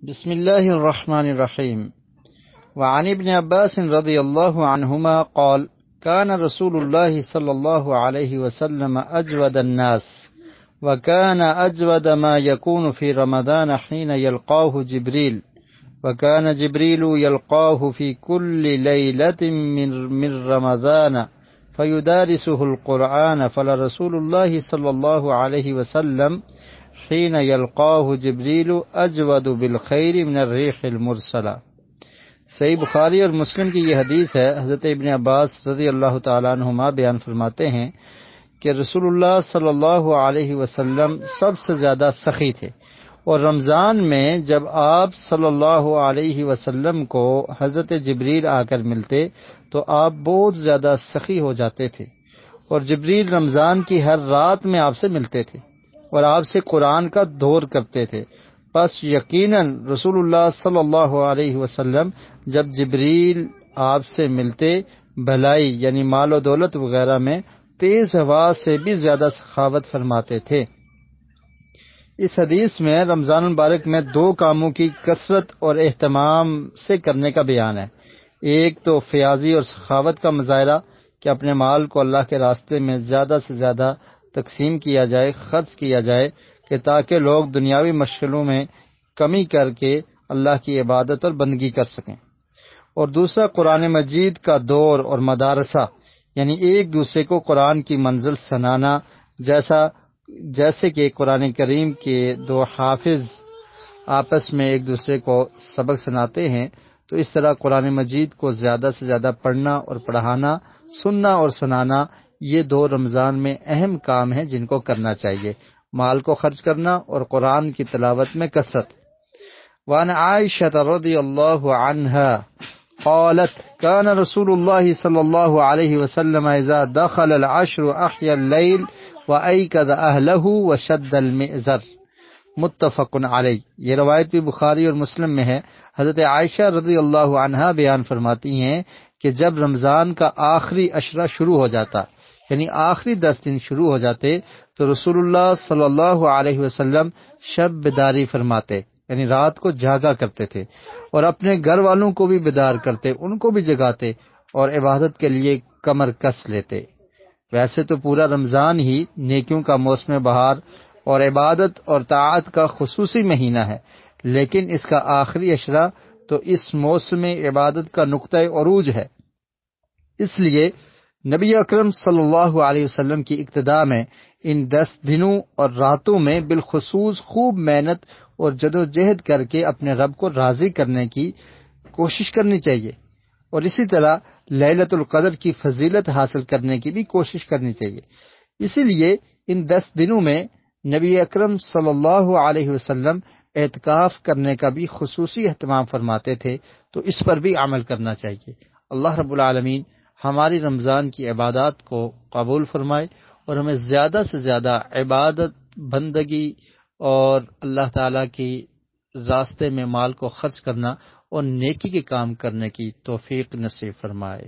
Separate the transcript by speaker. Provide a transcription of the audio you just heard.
Speaker 1: بسم الله الرحمن الرحيم. وعن ابن عباس رضي الله عنهما قال: كان رسول الله صلى الله عليه وسلم أجود الناس، وكان أجود ما يكون في رمضان حين يلقاه جبريل، وكان جبريل يلقاه في كل ليلة من رمضان فيدارسه القرآن، فلرسول الله صلى الله عليه وسلم حين يلقاه جبريل اجود بالخیر من الريح المرسلہ۔ صحیح بخاری اور مسلم کی یہ حدیث ہے۔ حضرت ابن عباس رضی اللہ تعالیٰ عنہما بیان فرماتے ہیں کہ رسول اللہ صلی اللہ علیہ وسلم سب سے زیادہ سخی تھے، اور رمضان میں جب آپ صلی اللہ علیہ وسلم کو حضرت جبریل آ کر ملتے تو آپ بہت زیادہ سخی ہو جاتے تھے، اور جبریل رمضان کی ہر رات میں آپ سے ملتے تھے اور آپ سے قرآن کا دور کرتے تھے۔ پس یقیناً رسول اللہ صلی اللہ علیہ وسلم جب جبریل آپ سے ملتے بھلائی یعنی مال و دولت وغیرہ میں تیز ہوا سے بھی زیادہ سخاوت فرماتے تھے۔ اس حدیث میں رمضان المبارک میں دو کاموں کی کثرت اور اہتمام سے کرنے کا بیان ہے۔ ایک تو فیاضی اور سخاوت کا مظاہرہ کہ اپنے مال کو اللہ کے راستے میں زیادہ سے زیادہ تقسیم کیا جائے، خرچ کیا جائے، کہ تاکہ لوگ دنیاوی مشغلوں میں کمی کر کے اللہ کی عبادت اور بندگی کر سکیں۔ اور دوسرا قرآن مجید کا دور اور مدارسہ، یعنی ایک دوسرے کو قرآن کی منزل سنانا، جیسے کہ قرآن کریم کے دو حافظ آپس میں ایک دوسرے کو سبق سناتے ہیں، تو اس طرح قرآن مجید کو زیادہ سے زیادہ پڑھنا اور پڑھانا، سننا اور سنانا، یہ دو رمضان میں اہم کام ہیں جن کو کرنا چاہیے، مال کو خرچ کرنا اور قرآن کی تلاوت میں کثرت۔ وعن عائشة رضی اللہ عنہا قالت: كان رسول الله صلی اللہ علیہ وسلم اذا دخل العشر احيا الليل وأيقظ اهله وشد المئزر، متفق علیہ۔ یہ روایت بھی بخاری اور مسلم میں ہے۔ حضرت عائشہ رضی اللہ عنہا بیان فرماتی ہیں کہ جب رمضان کا آخری عشرہ شروع ہو جاتا، یعنی آخری 10 دن شروع ہو جاتے، تو رسول اللہ صلی اللہ علیہ وسلم شب بیداری فرماتے، یعنی رات کو جاگا کرتے تھے، اور اپنے گھر والوں کو بھی بیدار کرتے، ان کو بھی جگاتے اور عبادت کے لیے کمر کس لیتے۔ ویسے تو پورا رمضان ہی نیکیوں کا موسم بہار اور عبادت اور طاعت کا خصوصی مہینہ ہے، لیکن اس کا آخری عشرہ تو اس موسم عبادت کا نقطہ عروج ہے۔ اس لیے نبی اکرم صلی اللہ علیہ وسلم کی اقتداء میں ان 10 دنوں اور راتوں میں بالخصوص خوب محنت اور جدوجہد کر کے اپنے رب کو راضی کرنے کی کوشش کرنی چاہیے، اور اسی طرح لیلۃ القدر کی فضیلت حاصل کرنے کی بھی کوشش کرنی چاہیے۔ اسی لیے ان 10 دنوں میں نبی اکرم صلی اللہ علیہ وسلم اعتکاف کرنے کا بھی خصوصی اہتمام فرماتے تھے، تو اس پر بھی عمل کرنا چاہیے۔ اللہ رب العالمین ہماری رمضان کی عبادات کو قبول فرمائے اور ہمیں زیادہ سے زیادہ عبادت، بندگی اور اللہ تعالیٰ کی راستے میں مال کو خرچ کرنا اور نیکی کے کام کرنے کی توفیق نصیب فرمائے۔